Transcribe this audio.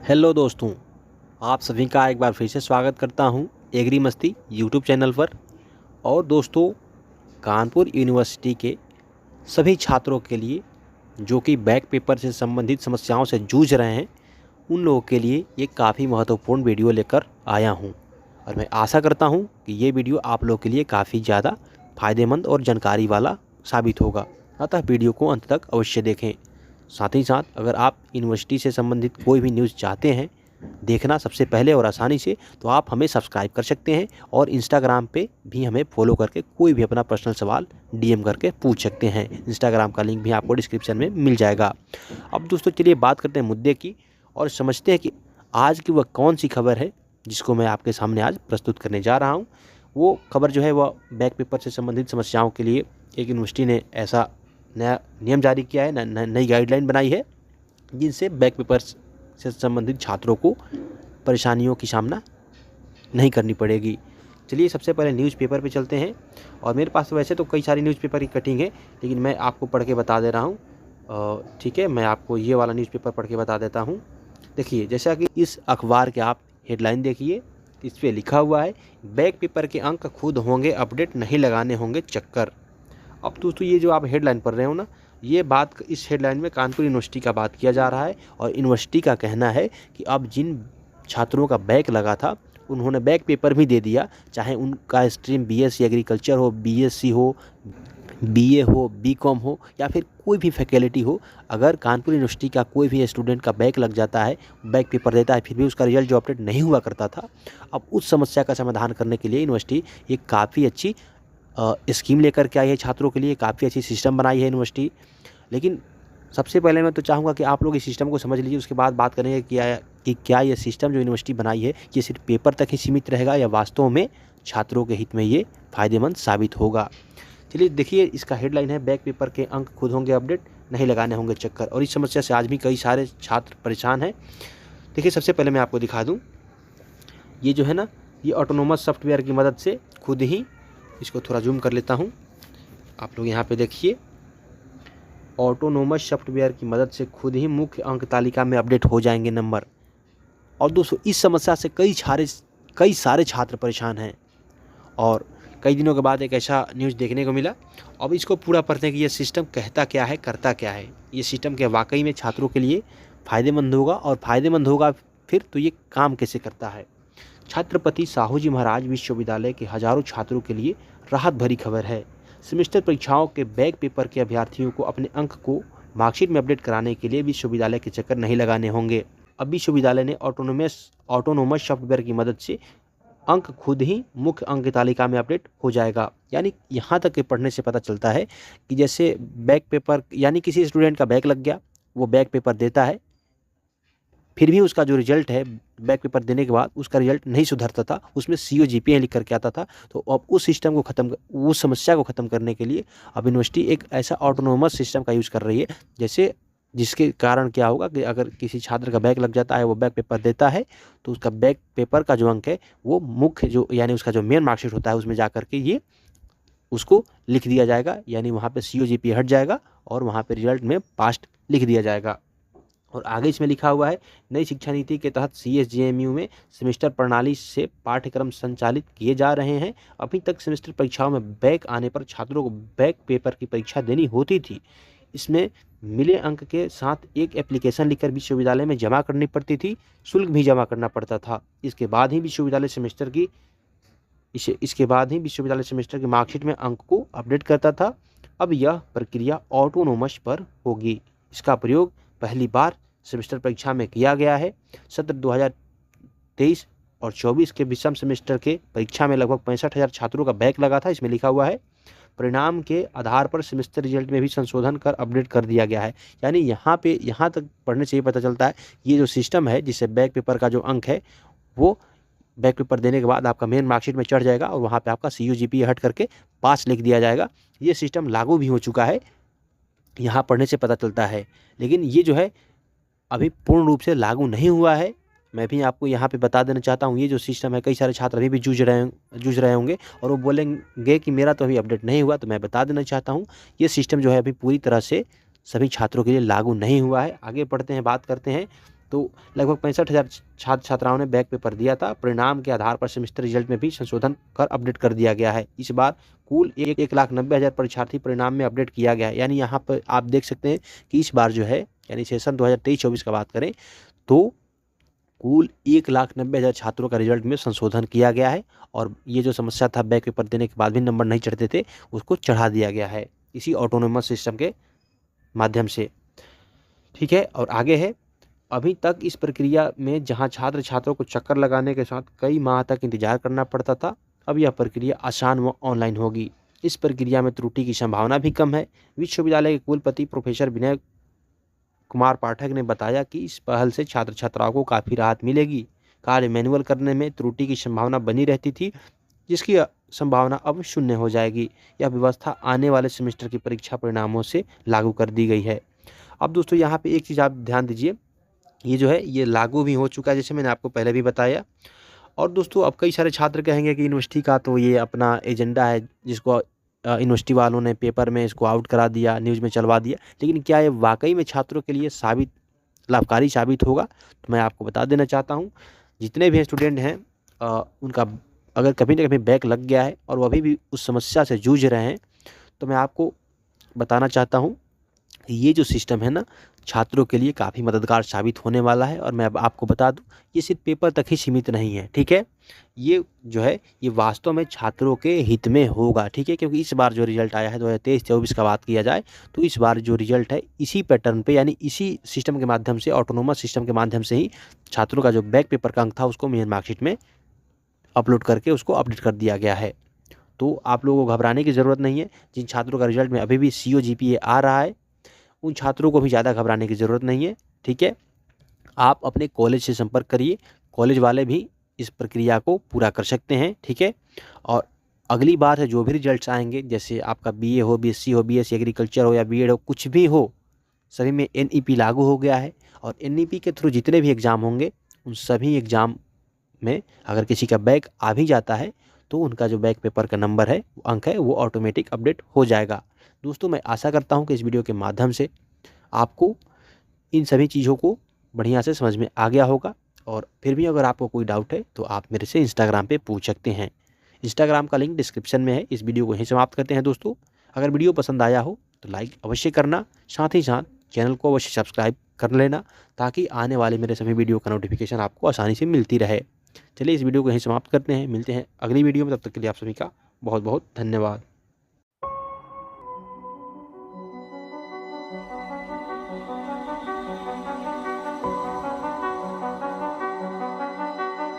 Hello दोस्तों, आप सभी का एक बार फिर से स्वागत करता हूं एग्री मस्ती यूट्यूब चैनल पर। और दोस्तों, कानपुर यूनिवर्सिटी के सभी छात्रों के लिए जो कि बैक पेपर से संबंधित समस्याओं से जूझ रहे हैं, उन लोगों के लिए ये काफ़ी महत्वपूर्ण वीडियो लेकर आया हूं। और मैं आशा करता हूं कि ये वीडियो आप लोगों के लिए काफ़ी ज़्यादा फ़ायदेमंद और जानकारी वाला साबित होगा। अतः वीडियो को अंत तक अवश्य देखें। साथ ही साथ अगर आप यूनिवर्सिटी से संबंधित कोई भी न्यूज़ चाहते हैं देखना सबसे पहले और आसानी से, तो आप हमें सब्सक्राइब कर सकते हैं और इंस्टाग्राम पे भी हमें फॉलो करके कोई भी अपना पर्सनल सवाल डीएम करके पूछ सकते हैं। इंस्टाग्राम का लिंक भी आपको डिस्क्रिप्शन में मिल जाएगा। अब दोस्तों, चलिए बात करते हैं मुद्दे की और समझते हैं कि आज की वह कौन सी खबर है जिसको मैं आपके सामने आज प्रस्तुत करने जा रहा हूँ। वो खबर जो है वह बैक पेपर से संबंधित समस्याओं के लिए एक यूनिवर्सिटी ने ऐसा नया नियम जारी किया है, नई गाइडलाइन बनाई है जिनसे बैक पेपर से संबंधित छात्रों को परेशानियों की सामना नहीं करनी पड़ेगी। चलिए सबसे पहले न्यूज़पेपर पे चलते हैं। और मेरे पास वैसे तो कई सारी न्यूज़पेपर की कटिंग है, लेकिन मैं आपको पढ़ के बता दे रहा हूँ। ठीक है, मैं आपको ये वाला न्यूज़पेपर पढ़ के बता देता हूँ। देखिए, जैसा कि इस अखबार के आप हेडलाइन देखिए, इस पर लिखा हुआ है, बैक पेपर के अंक खुद होंगे अपडेट, नहीं लगाने होंगे चक्कर। अब दोस्तों, ये जो आप हेडलाइन पढ़ रहे हो ना, ये बात इस हेडलाइन में कानपुर यूनिवर्सिटी का बात किया जा रहा है। और यूनिवर्सिटी का कहना है कि अब जिन छात्रों का बैक लगा था उन्होंने बैक पेपर भी दे दिया, चाहे उनका स्ट्रीम बीएससी एग्रीकल्चर हो, बीएससी हो, बीए हो, बीकॉम हो या फिर कोई भी फैकल्टी हो। अगर कानपुर यूनिवर्सिटी का कोई भी स्टूडेंट का बैक लग जाता है, बैक पेपर देता है, फिर भी उसका रिजल्ट जो अपडेट नहीं हुआ करता था, अब उस समस्या का समाधान करने के लिए यूनिवर्सिटी एक काफ़ी अच्छी स्कीम लेकर के आई है। छात्रों के लिए काफ़ी अच्छी सिस्टम बनाई है यूनिवर्सिटी। लेकिन सबसे पहले मैं तो चाहूँगा कि आप लोग इस सिस्टम को समझ लीजिए, उसके बाद बात करेंगे कि क्या ये सिस्टम जो यूनिवर्सिटी बनाई है ये सिर्फ पेपर तक ही सीमित रहेगा या वास्तव में छात्रों के हित में ये फ़ायदेमंद साबित होगा। चलिए देखिए, इसका हेडलाइन है, बैक पेपर के अंक खुद होंगे अपडेट, नहीं लगाने होंगे चक्कर। और इस समस्या से आज भी कई सारे छात्र परेशान हैं। देखिए, सबसे पहले मैं आपको दिखा दूँ, ये जो है ना, ये ऑटोनोमस सॉफ्टवेयर की मदद से खुद ही, इसको थोड़ा जूम कर लेता हूँ, आप लोग यहाँ पे देखिए, ऑटोनोमस सॉफ्टवेयर की मदद से खुद ही मुख्य अंक तालिका में अपडेट हो जाएंगे नंबर। और दोस्तों, इस समस्या से कई सारे छात्र परेशान हैं। और कई दिनों के बाद एक ऐसा न्यूज़ देखने को मिला। अब इसको पूरा पढ़ते हैं कि ये सिस्टम कहता क्या है, करता क्या है। ये सिस्टम क्या वाकई में छात्रों के लिए फ़ायदेमंद होगा, और फ़ायदेमंद होगा फिर तो ये काम कैसे करता है। छत्रपति साहू जी महाराज विश्वविद्यालय के हजारों छात्रों के लिए राहत भरी खबर है। सेमेस्टर परीक्षाओं के बैक पेपर के अभ्यर्थियों को अपने अंक को मार्कशीट में अपडेट कराने के लिए विश्वविद्यालय के चक्कर नहीं लगाने होंगे। अब विश्वविद्यालय ने ऑटोनोमस सॉफ्टवेयर की मदद से अंक खुद ही मुख्य अंक तालिका में अपडेट हो जाएगा। यानी यहाँ तक के पढ़ने से पता चलता है कि जैसे बैक पेपर, यानी किसी स्टूडेंट का बैक लग गया, वो बैक पेपर देता है, फिर भी उसका जो रिजल्ट है बैक पेपर देने के बाद उसका रिजल्ट नहीं सुधरता था, उसमें COGPA लिख करके आता था। तो अब उस सिस्टम को उस समस्या को ख़त्म करने के लिए अब यूनिवर्सिटी एक ऐसा ऑटोनोमस सिस्टम का यूज़ कर रही है, जैसे जिसके कारण क्या होगा कि अगर किसी छात्र का बैक लग जाता है, वो बैक पेपर देता है, तो उसका बैक पेपर का जो अंक है वो मुख्य जो, यानी उसका जो मेन मार्कशीट होता है उसमें जा करके ये उसको लिख दिया जाएगा। यानी वहाँ पे COGPA हट जाएगा और वहाँ पे रिजल्ट में पास्ट लिख दिया जाएगा। और आगे इसमें लिखा हुआ है, नई शिक्षा नीति के तहत CSJMU में सेमेस्टर प्रणाली से पाठ्यक्रम संचालित किए जा रहे हैं। अभी तक सेमेस्टर परीक्षाओं में बैक आने पर छात्रों को बैक पेपर की परीक्षा देनी होती थी। इसमें मिले अंक के साथ एक एप्लीकेशन लिखकर विश्वविद्यालय में जमा करनी पड़ती थी, शुल्क भी जमा करना पड़ता था। इसके बाद ही विश्वविद्यालय सेमेस्टर की मार्कशीट में अंक को अपडेट करता था। अब यह प्रक्रिया ऑटोनोमस पर होगी। इसका प्रयोग पहली बार सेमेस्टर परीक्षा में किया गया है। सत्र 2023 और 24 के विषम सेमेस्टर के परीक्षा में लगभग 65,000 छात्रों का बैक लगा था। इसमें लिखा हुआ है, परिणाम के आधार पर सेमेस्टर रिजल्ट में भी संशोधन कर अपडेट कर दिया गया है। यानी यहाँ तक पढ़ने से ये पता चलता है, ये जो सिस्टम है जिससे बैक पेपर का जो अंक है वो बैक पेपर देने के बाद आपका मेन मार्कशीट में चढ़ जाएगा और वहाँ पे आपका COGPA हट करके पास लिख दिया जाएगा। ये सिस्टम लागू भी हो चुका है, यहाँ पढ़ने से पता चलता है। लेकिन ये जो है अभी पूर्ण रूप से लागू नहीं हुआ है। मैं भी आपको यहाँ पे बता देना चाहता हूँ, ये जो सिस्टम है कई सारे छात्र अभी भी जूझ रहे होंगे और वो बोलेंगे कि मेरा तो अभी अपडेट नहीं हुआ। तो मैं बता देना चाहता हूँ, ये सिस्टम जो है अभी पूरी तरह से सभी छात्रों के लिए लागू नहीं हुआ है। आगे बढ़ते हैं, बात करते हैं तो लगभग 65,000 छात्र छात्राओं ने बैक पेपर दिया था। परिणाम के आधार पर सेमेस्टर रिजल्ट में भी संशोधन कर अपडेट कर दिया गया है। इस बार कुल 1,90,000 परीक्षार्थी परिणाम में अपडेट किया गया है। यानी यहाँ पर आप देख सकते हैं कि इस बार जो है यानी सेशन 2023-24 का बात करें तो कुल 1,90,000 छात्रों का रिजल्ट में संशोधन किया गया है। और ये जो समस्या था बैक पेपर देने के बाद भी नंबर नहीं चढ़ते थे, उसको चढ़ा दिया गया है इसी ऑटोनोमस सिस्टम के माध्यम से। ठीक है, और आगे है, अभी तक इस प्रक्रिया में जहां छात्र छात्रों को चक्कर लगाने के साथ कई माह तक इंतजार करना पड़ता था, अब यह प्रक्रिया आसान व ऑनलाइन होगी। इस प्रक्रिया में त्रुटि की संभावना भी कम है। विश्वविद्यालय के कुलपति प्रोफेसर विनय कुमार पाठक ने बताया कि इस पहल से छात्र छात्राओं को काफ़ी राहत मिलेगी। कार्य मैनुअल करने में त्रुटि की संभावना बनी रहती थी, जिसकी संभावना अब शून्य हो जाएगी। यह व्यवस्था आने वाले सेमेस्टर की परीक्षा परिणामों से लागू कर दी गई है। अब दोस्तों यहाँ पे एक चीज़ आप ध्यान दीजिए, ये जो है ये लागू भी हो चुका है, जैसे मैंने आपको पहले भी बताया। और दोस्तों अब कई सारे छात्र कहेंगे कि यूनिवर्सिटी का तो ये अपना एजेंडा है, जिसको यूनिवर्सिटी वालों ने पेपर में इसको आउट करा दिया, न्यूज़ में चलवा दिया, लेकिन क्या ये वाकई में छात्रों के लिए लाभकारी साबित होगा? तो मैं आपको बता देना चाहता हूँ, जितने भी स्टूडेंट हैं उनका अगर कभी ना कभी बैक लग गया है और वो अभी भी उस समस्या से जूझ रहे हैं, तो मैं आपको बताना चाहता हूँ ये जो सिस्टम है ना, छात्रों के लिए काफ़ी मददगार साबित होने वाला है। और मैं अब आपको बता दूं, ये सिर्फ पेपर तक ही सीमित नहीं है। ठीक है, ये जो है ये वास्तव में छात्रों के हित में होगा। ठीक है, क्योंकि इस बार जो रिजल्ट आया है 2023-24 का बात किया जाए तो इस बार जो रिजल्ट है इसी पैटर्न पे यानी इसी सिस्टम के माध्यम से, ऑटोनोमस सिस्टम के माध्यम से ही छात्रों का जो बैक पेपर का अंक था उसको मेन मार्कशीट में अपलोड करके उसको अपडेट कर दिया गया है। तो आप लोगों को घबराने की ज़रूरत नहीं है। जिन छात्रों का रिजल्ट में अभी भी CO GPA आ रहा है, उन छात्रों को भी ज़्यादा घबराने की ज़रूरत नहीं है। ठीक है, आप अपने कॉलेज से संपर्क करिए, कॉलेज वाले भी इस प्रक्रिया को पूरा कर सकते हैं। ठीक है, और अगली बार से जो भी रिजल्ट्स आएंगे, जैसे आपका BA हो, BSc हो, BSc एग्रीकल्चर हो या B.Ed हो, कुछ भी हो, सभी में NEP लागू हो गया है। और NEP के थ्रू जितने भी एग्ज़ाम होंगे उन सभी एग्ज़ाम में अगर किसी का बैक आ भी जाता है तो उनका जो बैक पेपर का नंबर है, अंक है, वो ऑटोमेटिक अपडेट हो जाएगा। दोस्तों मैं आशा करता हूँ कि इस वीडियो के माध्यम से आपको इन सभी चीज़ों को बढ़िया से समझ में आ गया होगा। और फिर भी अगर आपको कोई डाउट है तो आप मेरे से इंस्टाग्राम पे पूछ सकते हैं। इंस्टाग्राम का लिंक डिस्क्रिप्शन में है। इस वीडियो को यहीं समाप्त करते हैं दोस्तों। अगर वीडियो पसंद आया हो तो लाइक अवश्य करना, साथ ही साथ चैनल को अवश्य सब्सक्राइब कर लेना, ताकि आने वाले मेरे सभी वीडियो का नोटिफिकेशन आपको आसानी से मिलती रहे। चलिए इस वीडियो को यहीं समाप्त करते हैं, मिलते हैं अगली वीडियो में। तब तक के लिए आप सभी का बहुत बहुत धन्यवाद।